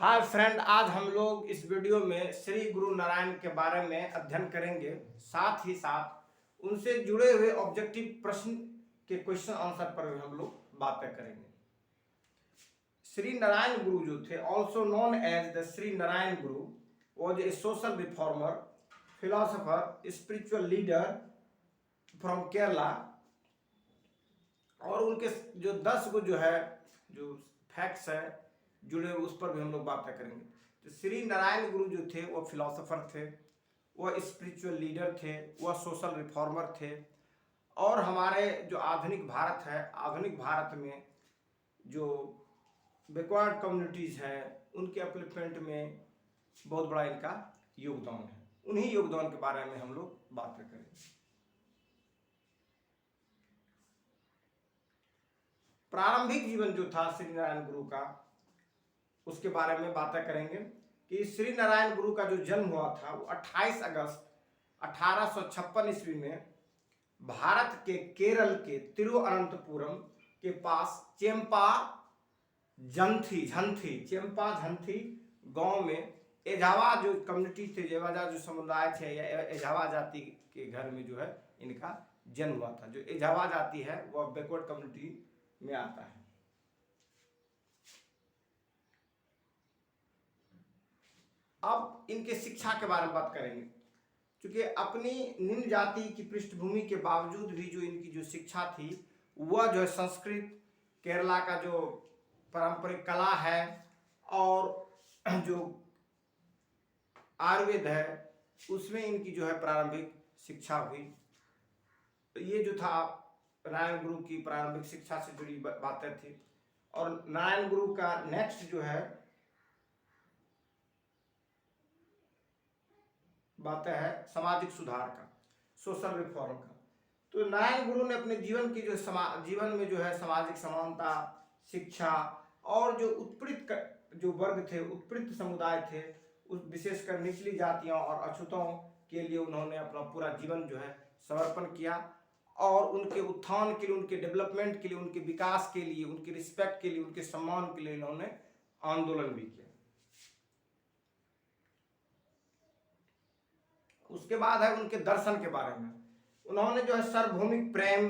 Hi friend, आज हम लोग इस वीडियो में श्री गुरु नारायण के बारे में अध्ययन करेंगे। साथ ही साथ उनसे जुड़े हुए ऑब्जेक्टिव प्रश्न के क्वेश्चन आंसर पर भी हम लोग बातें करेंगे। श्री नारायण गुरु जो थे, also known as the Shri Narayana Guru, was a social reformer, philosopher, spiritual leader from Kerala. और उनके जो 10 गो जो है जो फैक्ट्स है जुड़े उस पर भी हम लोग बातें करेंगे। तो श्री नारायण गुरु जो थे वो फिलोसोफर थे, वह स्पिरिचुअल लीडर थे, वह सोशल रिफॉर्मर थे। और हमारे जो आधुनिक भारत है, आधुनिक भारत में जो बैकवर्ड कम्युनिटीज़ हैं उनके अपलिफ्टमेंट में बहुत बड़ा इनका योगदान है। उन्हीं योगदान के बारे में हम लोग बातें करेंगे। प्रारंभिक जीवन जो था श्री नारायण गुरु का, उसके बारे में बातें करेंगे कि श्री नारायण गुरु का जो जन्म हुआ था वो 28 अगस्त 1856 ईस्वी में भारत के केरल के तिरुवनंतपुरम के पास चेम्पा झंथी गांव में एझावा जो कम्युनिटी थे, एझावा जो समुदाय थे या एझावा जाति के घर में जो है इनका जन्म हुआ था। जो एझावा जाति है वह बैकवर्ड कम्युनिटी में आता है। अब इनके शिक्षा के बारे में बात करेंगे, क्योंकि अपनी निम्न जाति की पृष्ठभूमि के बावजूद भी जो इनकी जो शिक्षा थी वह जो है संस्कृत, केरला का जो पारंपरिक कला है और जो आयुर्वेद है उसमें इनकी जो है प्रारंभिक शिक्षा हुई। तो ये जो था नारायण गुरु की प्रारंभिक शिक्षा से जुड़ी बातें थी। और नारायण गुरु का नेक्स्ट जो है बातें है सामाजिक सुधार का, सोशल रिफॉर्म का। तो नारायण गुरु ने अपने जीवन की जो जीवन में जो है सामाजिक समानता, शिक्षा और जो उत्पीड़ित जो वर्ग थे, उत्पीड़ित समुदाय थे, उस विशेषकर निचली जातियों और अछूतों के लिए उन्होंने अपना पूरा जीवन जो है समर्पण किया। और उनके उत्थान के लिए, उनके डेवलपमेंट के लिए, उनके विकास के लिए, उनके रिस्पेक्ट के लिए, उनके सम्मान के लिए इन्होंने आंदोलन भी किया। उसके बाद है उनके दर्शन के बारे में। उन्होंने जो है सार्वभौमिक प्रेम,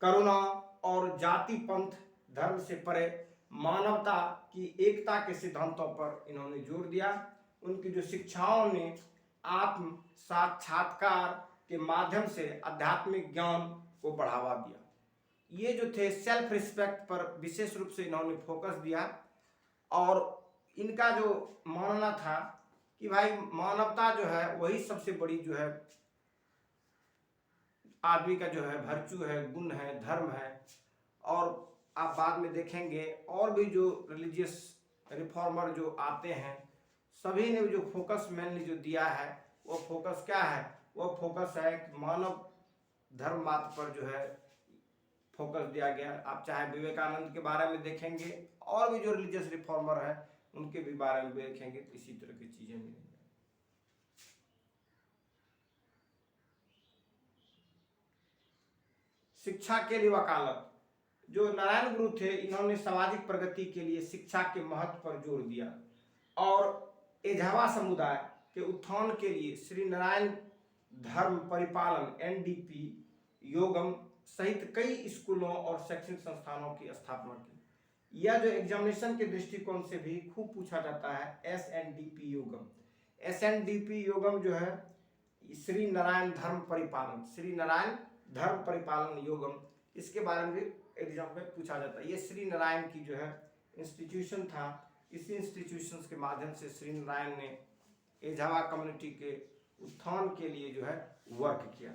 करुणा और जाति पंथ धर्म से परे मानवता की एकता के सिद्धांतों पर इन्होंने जोर दिया। उनकी जो शिक्षाओं ने आत्म साक्षात्कार के माध्यम से आध्यात्मिक ज्ञान को बढ़ावा दिया। ये जो थे सेल्फ रिस्पेक्ट पर विशेष रूप से इन्होंने फोकस दिया। और इनका जो मानना था कि भाई मानवता जो है वही सबसे बड़ी जो है आदमी का जो है वर्च्यू है, गुण है, धर्म है। और आप बाद में देखेंगे और भी जो रिलीजियस रिफॉर्मर जो आते हैं सभी ने जो फोकस मेनली जो दिया है वो फोकस क्या है, वो फोकस है कि मानव धर्म मात्र पर जो है फोकस दिया गया। आप चाहे विवेकानंद के बारे में देखेंगे और भी जो रिलीजियस रिफॉर्मर है उनके भी बारे में देखेंगे तो इसी तरह की चीजें मिलेंगी। शिक्षा के लिए वकालत। जो नारायण गुरु थे इन्होंने सामाजिक प्रगति के लिए शिक्षा के महत्व पर जोर दिया और एझावा समुदाय के उत्थान के लिए श्री नारायण धर्म परिपालन एनडीपी योगम सहित कई स्कूलों और शैक्षणिक संस्थानों की स्थापना की। यह जो एग्जामिनेशन के दृष्टिकोण से भी खूब पूछा जाता है, एसएनडीपी योगम। एसएनडीपी योगम जो है श्री नारायण धर्म परिपालन, श्री नारायण धर्म परिपालन योगम, इसके बारे में भी एग्जाम में पूछा जाता है। ये श्री नारायण की जो है इंस्टीट्यूशन था। इसी इंस्टीट्यूशन के माध्यम से श्री नारायण ने एझावा कम्युनिटी के उत्थान के लिए जो है वर्क किया।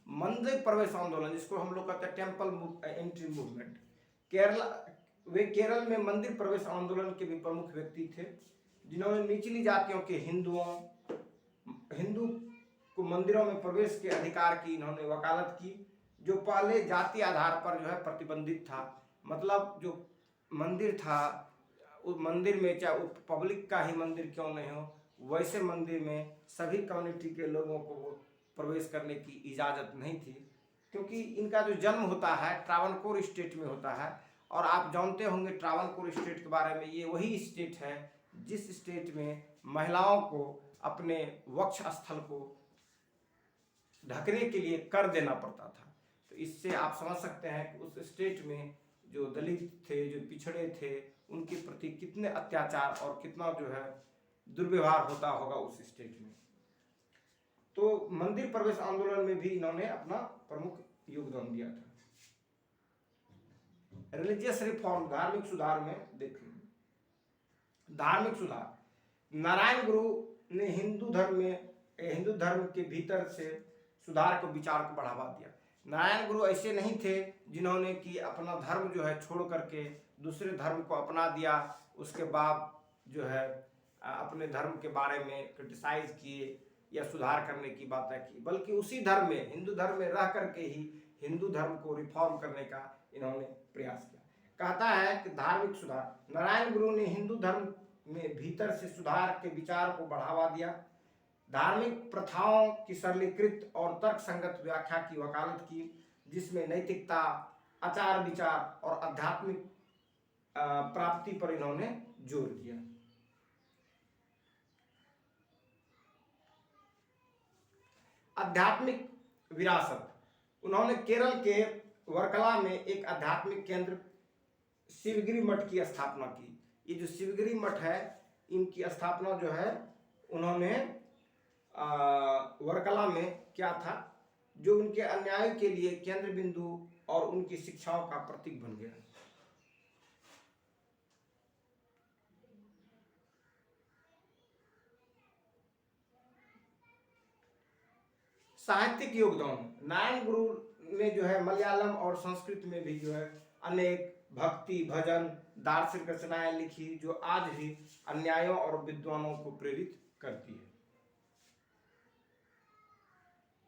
मंदिर प्रवेश आंदोलन, जिसको हम लोग कहते हैं टेम्पल एंट्री मूवमेंट, वे केरल में मंदिर प्रवेश आंदोलन के भी प्रमुख व्यक्ति थे, जिन्होंने निचली जातियों के हिंदू को मंदिरों में प्रवेश के अधिकार की इन्होंने वकालत की, जो पहले जाति आधार पर जो है प्रतिबंधित था। मतलब जो मंदिर था उस मंदिर में चाहे पब्लिक का ही मंदिर क्यों नहीं हो, वैसे मंदिर में सभी कम्युनिटी के लोगों को प्रवेश करने की इजाज़त नहीं थी, क्योंकि इनका जो जन्म होता है ट्रावणकोर स्टेट में होता है और आप जानते होंगे ट्रावणकोर स्टेट के बारे में, ये वही स्टेट है जिस स्टेट में महिलाओं को अपने वक्ष स्थल को ढकने के लिए कर देना पड़ता था। तो इससे आप समझ सकते हैं कि उस स्टेट में जो दलित थे, जो पिछड़े थे, उनके प्रति कितने अत्याचार और कितना जो है दुर्व्यवहार होता होगा उस स्टेट में। तो मंदिर प्रवेश आंदोलन में भी इन्होंने अपना प्रमुख योगदान दिया था। रिलीजियस रिफॉर्म, धार्मिक सुधार में देखें, धार्मिक सुधार, नारायण गुरु ने हिंदू धर्म के भीतर से सुधार को, विचार को बढ़ावा दिया। नारायण गुरु ऐसे नहीं थे जिन्होंने कि अपना धर्म जो है छोड़ करके दूसरे धर्म को अपना दिया, उसके बाद जो है अपने धर्म के बारे में क्रिटिसाइज किए या सुधार करने की बातें की, बल्कि उसी धर्म में, हिंदू धर्म में रह करके ही हिंदू धर्म को रिफॉर्म करने का इन्होंने प्रयास किया। कहता है कि धार्मिक सुधार, नारायण गुरु ने हिंदू धर्म में भीतर से सुधार के विचार को बढ़ावा दिया, धार्मिक प्रथाओं की सरलीकृत और तर्कसंगत व्याख्या की वकालत की, जिसमें नैतिकता, आचार विचार और आध्यात्मिक प्राप्ति पर इन्होंने जोर दिया। आध्यात्मिक विरासत, उन्होंने केरल के वर्कला में एक आध्यात्मिक केंद्र शिवगिरी मठ की स्थापना की। ये जो शिवगिरी मठ है, इनकी स्थापना जो है उन्होंने वर्कला में क्या था, जो उनके अन्याय के लिए केंद्र बिंदु और उनकी शिक्षाओं का प्रतीक बन गया। साहित्यिक योगदान, नारायण गुरु ने जो है मलयालम और संस्कृत में भी जो है अनेक भक्ति, भजन, दार्शनिक रचनाएं लिखी, जो आज भी अन्यायों और विद्वानों को प्रेरित करती है।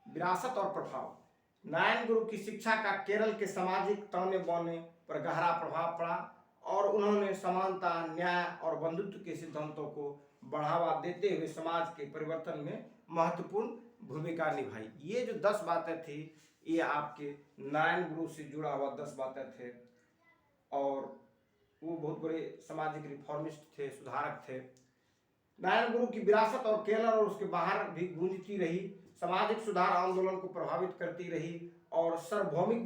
विरासत और प्रभाव, नारायण गुरु की शिक्षा का केरल के सामाजिक ताने बाने पर गहरा प्रभाव पड़ा और उन्होंने समानता, न्याय और बंधुत्व के सिद्धांतों को बढ़ावा देते हुए समाज के परिवर्तन में महत्वपूर्ण भूमिका निभाई। ये जो 10 बातें थी, ये आपके नारायण गुरु से जुड़ा हुआ 10 बातें थे और वो बहुत बड़े सामाजिक रिफॉर्मिस्ट थे, सुधारक थे। नारायण गुरु की विरासत और केरल और उसके बाहर भी गूंजती रही, सामाजिक सुधार आंदोलन को प्रभावित करती रही और सार्वभौमिक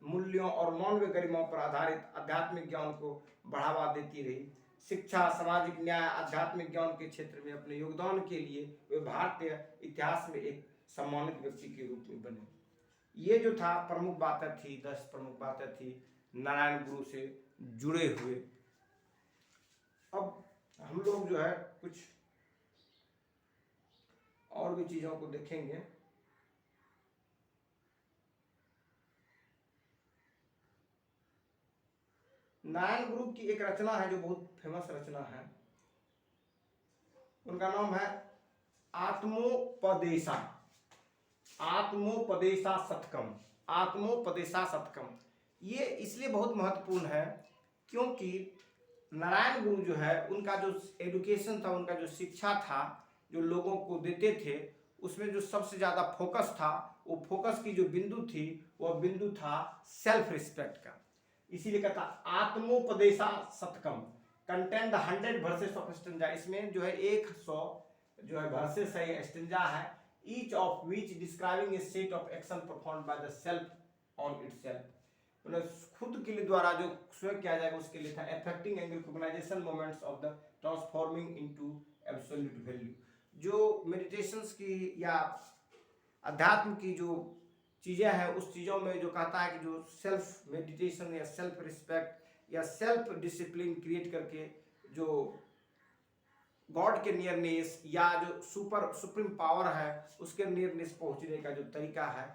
मूल्यों और मानवीय गरिमाओं पर आधारित आध्यात्मिक ज्ञान को बढ़ावा देती रही। शिक्षा, सामाजिक न्याय, आध्यात्मिक ज्ञान के क्षेत्र में अपने योगदान के लिए वे भारतीय इतिहास में एक सम्मानित व्यक्ति के रूप में बने। ये जो था प्रमुख बातें थी, 10 प्रमुख बातें थी नारायण गुरु से जुड़े हुए। अब हम लोग जो है कुछ और भी चीजों को देखेंगे। नारायण गुरु की एक रचना है जो बहुत फेमस रचना है, उनका नाम है आत्मोपदेशा, आत्मोपदेशा शतकम, आत्मोपदेशा शतकम। ये इसलिए बहुत महत्वपूर्ण है क्योंकि नारायण गुरु जो है, उनका जो एजुकेशन था, उनका जो शिक्षा था, जो लोगों को देते थे, उसमें जो सबसे ज़्यादा फोकस था, वो फोकस की जो बिंदु थी, वह बिंदु था सेल्फ रिस्पेक्ट का। इसीलिए कहता Atmopadesha Satakam contain the 100 verses of stanza. इसमें जो है 100 जो है वर्सेस है, स्टेंजा है, each of which describing A set of action performed by the self on itself. मतलब खुद के लिए द्वारा जो स्वयं किया जाएगा उसके लिए था। Affecting and recognisation moments of the transforming into absolute value. जो मेडिटेशंस की या अध्यात्म की जो चीज़ें हैं, उस चीज़ों में जो कहता है कि जो सेल्फ मेडिटेशन या सेल्फ रिस्पेक्ट या सेल्फ डिसिप्लिन क्रिएट करके जो गॉड के नियरनेस या जो सुप्रीम पावर है उसके नियरनेस पहुंचने का जो तरीका है,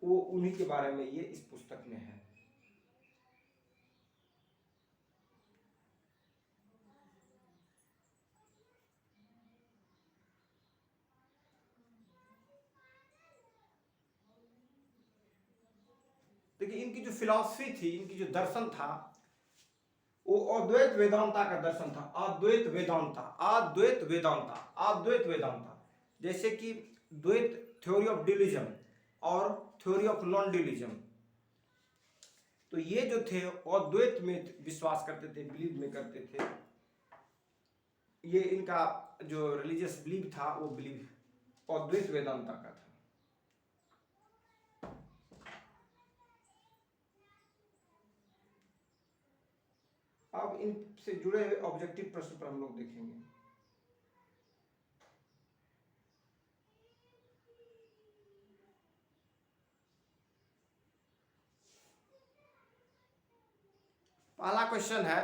वो उन्हीं के बारे में ये इस पुस्तक में है। देखिए, इनकी जो फिलॉसफी थी, इनकी जो दर्शन था, वो अद्वैत वेदांता का दर्शन था। अद्वैत वेदांता, अद्वैत वेदांता, अद्वैत वेदांता। जैसे कि द्वैत थ्योरी ऑफ डिलिजम और थ्योरी ऑफ नॉन डिलिजम। तो ये जो थे अद्वैत में विश्वास करते थे, बिलीव में करते थे। ये इनका जो रिलीजियस बिलीव था वो बिलीव अद्वैत वेदांता का था। अब इनसे जुड़े हुए ऑब्जेक्टिव प्रश्न पर हम लोग देखेंगे। पहला क्वेश्चन है,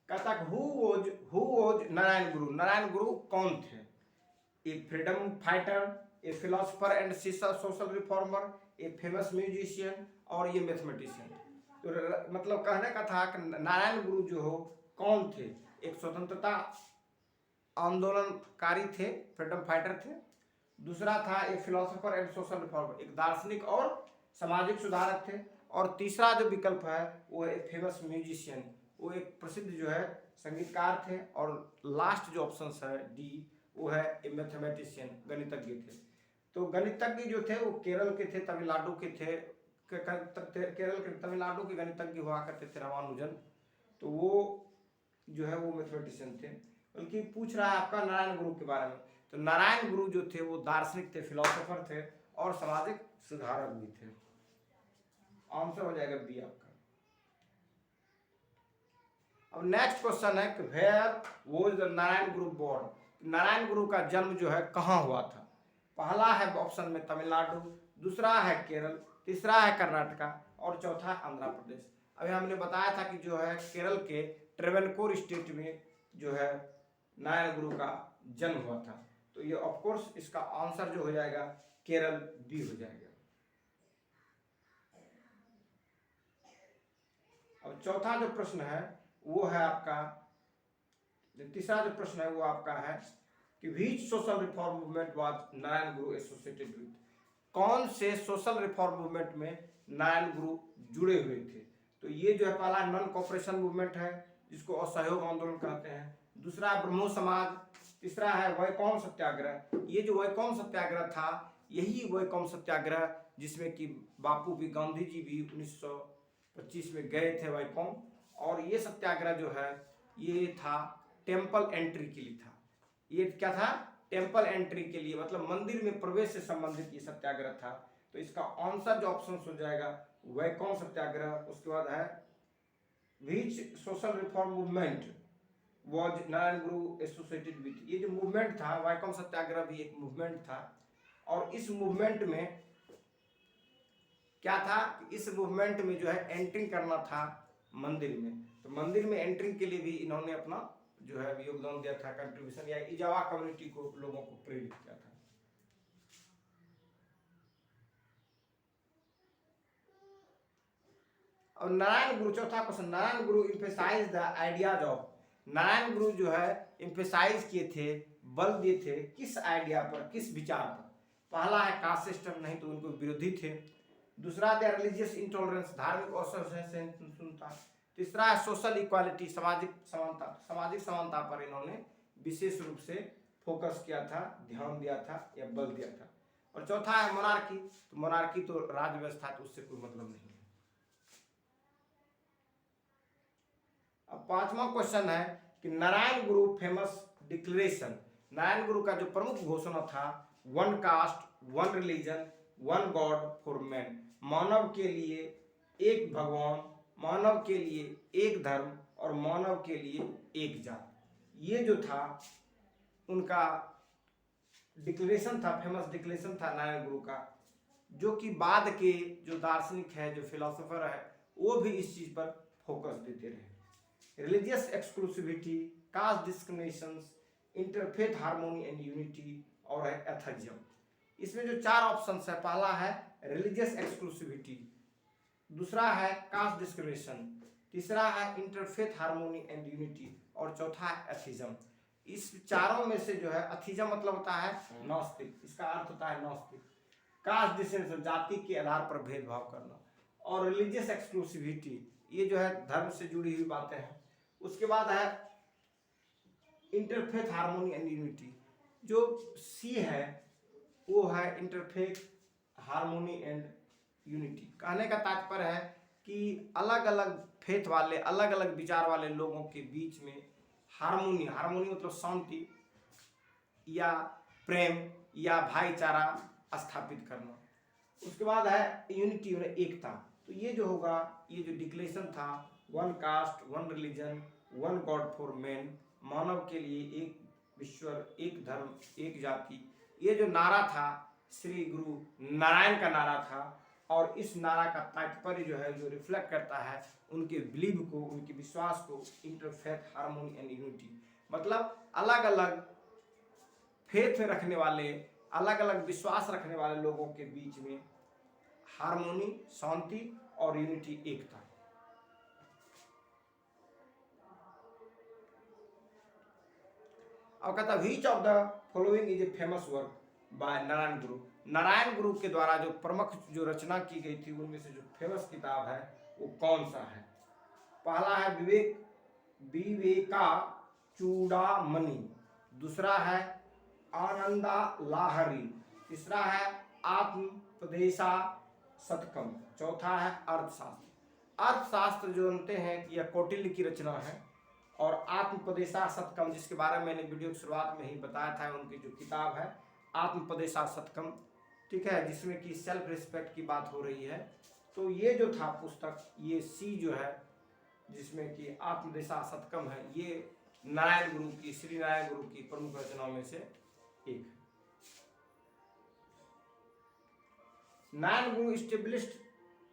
कहता हु वॉज नारायण गुरु। नारायण गुरु कौन थे? A freedom fighter, a philosopher and social reformer, a famous musician और ये मैथमेटिशियन। तो मतलब कहने का था कि नारायण गुरु जो हो कौन थे? एक स्वतंत्रता आंदोलनकारी थे, फ्रीडम फाइटर थे। दूसरा था ए फिलोसफर एंड सोशल रिफॉर्मर, एक दार्शनिक और सामाजिक सुधारक थे। और तीसरा जो विकल्प है वो है फेमस म्यूजिशियन, वो एक प्रसिद्ध जो है संगीतकार थे। और लास्ट जो ऑप्शन है डी, वो है ए मैथमेटिशियन, गणितज्ञ थे। तो गणितज्ञ जो थे वो केरल के थे, तमिलनाडु के थे। केरल के तमिलनाडु के गणितज्ञ हुआ करते थे रामानुजन, तो वो जो है वो मैथमेटिशियन थे। बल्कि पूछ रहा है आपका नारायण गुरु के बारे में, तो नारायण गुरु जो थे वो दार्शनिक थे, फिलोसोफर थे और सामाजिक सुधारक भी थे। आंसर हो जाएगा बी आपका। अब नेक्स्ट क्वेश्चन है कि where was the Narayan Guru born. Narayan गुरु का जन्म जो है कहाँ हुआ था? पहला है ऑप्शन में तमिलनाडु, दूसरा है केरल, तीसरा है कर्नाटका और चौथा आंध्र प्रदेश। अभी हमने बताया था कि जो है केरल के ट्रेवनकोर स्टेट में जो है नारायण गुरु का जन्म हुआ था। तो ये ऑफ कोर्स इसका आंसर जो हो जाएगा केरल, बी हो जाएगा। अब चौथा जो प्रश्न है वो है आपका, तीसरा जो प्रश्न है वो आपका है कि which social reform movement was Narayan Guru associated with. कौन से सोशल रिफॉर्म मूवमेंट में नारायण गुरु जुड़े हुए थे? तो ये जो है पहला नॉन कॉपरेशन मूवमेंट है जिसको असहयोग आंदोलन कहते हैं। दूसरा ब्रह्मो समाज, तीसरा है वैकोम सत्याग्रह। ये जो वैकोम सत्याग्रह था यही वैकोम सत्याग्रह जिसमें कि बापू भी, गांधी जी भी 1925 में गए थे वैकोम। और ये सत्याग्रह जो है ये था टेम्पल एंट्री के लिए था। ये क्या था? टेम्पल एंट्री के लिए, मतलब मंदिर में प्रवेश से संबंधित ये सत्याग्रह था। तो इसका आंसर जो ऑप्शन हो जाएगा वैकोम सत्याग्रह। उसके बाद है which social reform movement was Narayan Guru associated with. ये जो मूवमेंट था वैकोम सत्याग्रह भी एक मूवमेंट था। और इस मूवमेंट में क्या था? इस मूवमेंट में जो है एंट्रिंग करना था मंदिर में। तो मंदिर में एंट्रिंग के लिए भी इन्होंने अपना जो है योगदान दिया था, कंट्रीब्यूशन, या इजावा कम्युनिटी को, लोगों को प्रेरित किया था। और नारायण गुरु, चौथा question, Narayana Guru emphasise the ideas of. Narayana Guru जो है एम्फेसाइज किए थे, बल दिए थे किस आइडिया पर, किस विचार पर? पहला है कास्ट सिस्टम, नहीं तो उनको विरोधी थे। दूसरा था रिलीजियस इंटॉलरेंस, धार्मिक असहिष्णुता। तीसरा है सोशल इक्वालिटी, सामाजिक समानता पर इन्होंने विशेष रूप से फोकस किया था, ध्यान दिया था या बल दिया था। और चौथा है मोनार्की। तो मोनार्की तो राज्य व्यवस्था, तो उससे कोई मतलब नहीं है। अब पांचवा क्वेश्चन है कि नारायण गुरु फेमस डिक्लेरेशन। नारायण गुरु का जो प्रमुख घोषणा था, one caste, one religion, one God for man. मानव के लिए एक भगवान, मानव के लिए एक धर्म और मानव के लिए एक जात। ये जो था उनका डिक्लेरेशन था, फेमस डिक्लेरेशन था नारायण गुरु का, जो कि बाद के जो दार्शनिक है, जो फिलोसोफर है, वो भी इस चीज पर फोकस देते रहे। Religious exclusivity, caste discrimination, interfaith harmony and unity और है एथिज्म। इसमें जो चार ऑप्शंस है, पहला है रिलीजियस एक्सक्लूसिविटी, दूसरा है कास्ट डिस्क्रिमिनेशन, तीसरा है इंटरफेथ हार्मोनी एंड यूनिटी और चौथा है एथिज्म। इस चारों में से जो है एथिज्म मतलब होता है नास्तिक, इसका अर्थ होता है नास्तिक। कास्ट डिस्क्रिमिनेशन, जाति के आधार पर भेदभाव करना। और रिलीजियस एक्सक्लूसिविटी, ये जो है धर्म से जुड़ी हुई बातें हैं। उसके बाद है इंटरफेथ हार्मोनी एंड यूनिटी, जो सी है वो है इंटरफेथ हार्मोनी एंड यूनिटी। कहने का तात्पर्य है कि अलग अलग फेथ वाले, अलग अलग विचार वाले लोगों के बीच में हार्मोनी, हार्मोनी मतलब शांति या प्रेम या भाईचारा स्थापित करना। उसके बाद है यूनिटी और एकता। तो ये जो होगा, ये जो डिक्लेरेशन था, one caste one religion one God for man, मानव के लिए एक ईश्वर, एक धर्म, एक जाति, ये जो नारा था श्री गुरु नारायण का नारा था। और इस नारा का तात्पर्य जो है, जो रिफ्लेक्ट करता है उनके बिलीव को, उनके विश्वास को, इंटरफेथ हार्मोनी एंड यूनिटी, मतलब अलग अलग फेथ में रखने वाले, अलग अलग विश्वास रखने वाले लोगों के बीच में हार्मोनी, शांति और यूनिटी, एकता। और कहता which of the following is a famous work by Narayana गुरु। नारायण गुरु के द्वारा जो प्रमुख जो रचना की गई थी, उनमें से जो फेमस किताब है वो कौन सा है? पहला है विवेका चूड़ामणि, दूसरा है आनंदा लाहरी, तीसरा है आत्मोपदेशा शतकम, चौथा है अर्थशास्त्र। अर्थशास्त्र जो जानते हैं कि यह कौटिल्य की रचना है, और आत्मोपदेशा शतकम जिसके बारे में मैंने वीडियो की शुरुआत में ही बताया था, उनकी जो किताब है आत्मोपदेशा शतकम, ठीक है, जिसमें कि सेल्फ रिस्पेक्ट की बात हो रही है। तो ये जो था पुस्तक, ये सी जो है जिसमें कि आत्मोपदेशा शतकम है, ये नारायण गुरु की, श्री नारायण गुरु की प्रमुख रचनाओं में से एक। नारायण गुरु established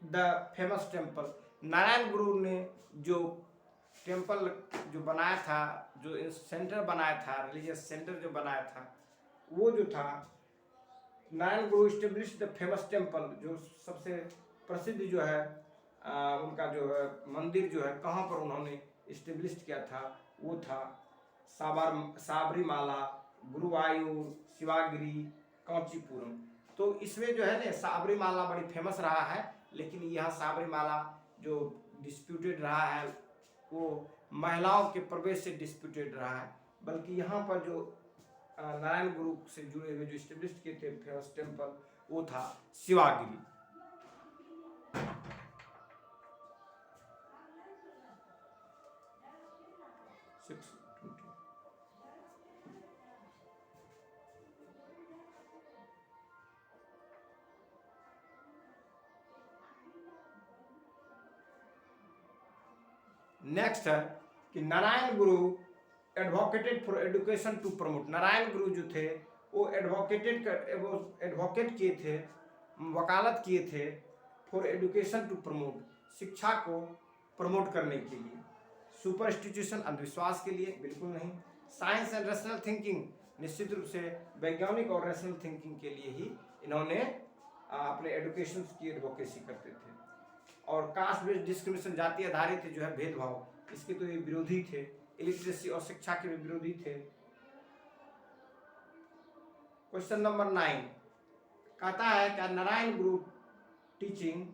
the famous temple. Narayan गुरु ने जो टेम्पल जो बनाया था, जो सेंटर बनाया था, रिलीजियस सेंटर जो बनाया था, वो जो था नारायण गुरु इस्टेब्लिश्ड द फेमस टेम्पल, जो सबसे प्रसिद्ध जो है उनका जो है मंदिर जो है, कहाँ पर उन्होंने इस्टेब्लिश किया था, वो था साबरीमाला, गुरुवायूर, शिवागिरी, कांचीपुरम। तो इसमें जो है ना साबरीमाला बड़ी फेमस रहा है, लेकिन यह साबरीमाला जो डिस्प्यूटेड रहा है वो महिलाओं के प्रवेश से डिस्प्यूटेड रहा है, बल्कि यहाँ पर जो नारायण गुरु से जुड़े हुए जो इस्टेब्लिश किए थे फेमस टेम्पल, वो था शिवागिरी। नेक्स्ट है कि Narayana Guru advocated for education to promote. Narayana Guru जो थे वो एडवोकेट किए थे, वकालत किए थे फॉर एजुकेशन टू प्रमोट, शिक्षा को प्रमोट करने के लिए। सुपरस्टिट्यूशन अंधविश्वास के लिए बिल्कुल नहीं। साइंस एंड रैशनल थिंकिंग, निश्चित रूप से वैज्ञानिक और रैशनल थिंकिंग के लिए ही इन्होंने अपने एडुकेशन की एडवोकेसी करते थे। और कास्ट बेस्ड डिस्क्रिमिनेशन, जाति आधारित जो है भेदभाव, इसके तो ये विरोधी थे। इलिटरेसी और शिक्षा के भी विरोधी थे। क्वेश्चन नंबर 9 कहता है क्या नारायण गुरु teaching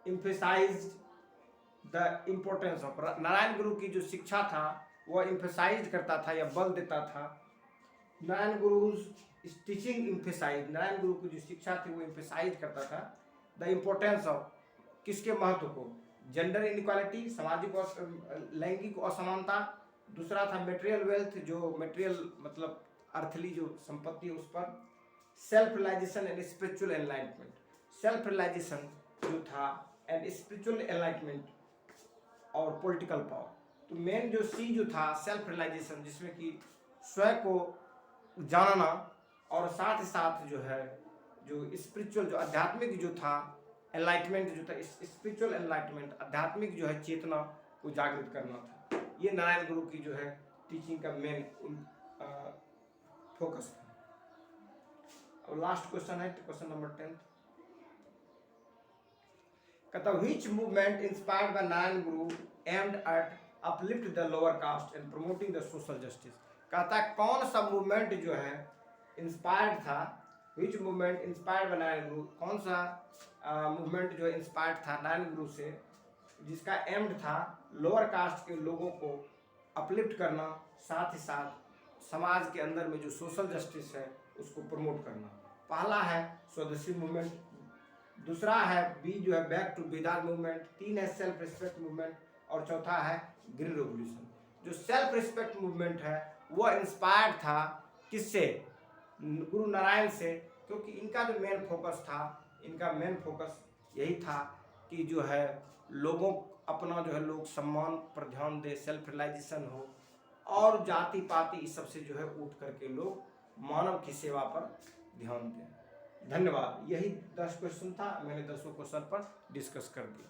emphasised the importance of. Narayana गुरु की जो शिक्षा था वह एम्फेसाइज करता था या बल देता था। नारायण गुरु टीचिंग एम्फेसाइज, नारायण गुरु की जो शिक्षा थी वो एम्फेसाइज करता था द इम्पोर्टेंस ऑफ, किसके महत्व को? जेंडर इनइक्वालिटी, सामाजिक और लैंगिक असमानता। दूसरा था मटेरियल वेल्थ, जो मटेरियल मतलब अर्थली जो संपत्ति है उस पर। Self realisation and spiritual enlightenment, self realisation जो था एंड स्पिरिचुअल एनलाइटमेंट और पॉलिटिकल पावर। तो मेन जो सी जो था सेल्फ रियलाइजेशन, जिसमें कि स्वयं को जानना और साथ ही साथ जो है जो स्पिरिचुअल जो आध्यात्मिक जो था एनलाइटमेंट जो था, स्पिरिचुअल एनलाइटमेंट आध्यात्मिक जो है चेतना को जागृत करना था। ये नारायण गुरु की जो है टीचिंग का मेन फोकस था। और लास्ट क्वेश्चन है क्वेश्चन नंबर 10 कहता which movement inspired by Narayana Guru aimed at uplift the lower caste and promoting the social justice. कहता है कौन सा मूवमेंट जो है इंस्पायर्ड था, which movement inspired by Narayana Guru, कौन सा मूवमेंट जो इंस्पायर्ड था नारायण गुरु से, जिसका एम्ड था लोअर कास्ट के लोगों को अपलिफ्ट करना, साथ ही साथ समाज के अंदर में जो सोशल जस्टिस है उसको प्रमोट करना। पहला है स्वदेशी मूवमेंट, दूसरा है बी जो है बैक टू बेदार मूवमेंट, 3 है सेल्फ रिस्पेक्ट मूवमेंट और चौथा है ग्रीन रेवोल्यूशन। जो सेल्फ रिस्पेक्ट मूवमेंट है वह इंस्पायर्ड था किससे? गुरु नारायण से, क्योंकि इनका जो मेन फोकस था, इनका मेन फोकस यही था कि जो है लोगों अपना जो है लोग सम्मान पर ध्यान दे, सेल्फ रियलाइजेशन हो और जाति पाति इस सब से जो है उठ करके लोग मानव की सेवा पर ध्यान दें। धन्यवाद। यही 10 क्वेश्चन था, मैंने 10 क्वेश्चन पर डिस्कस कर दिया।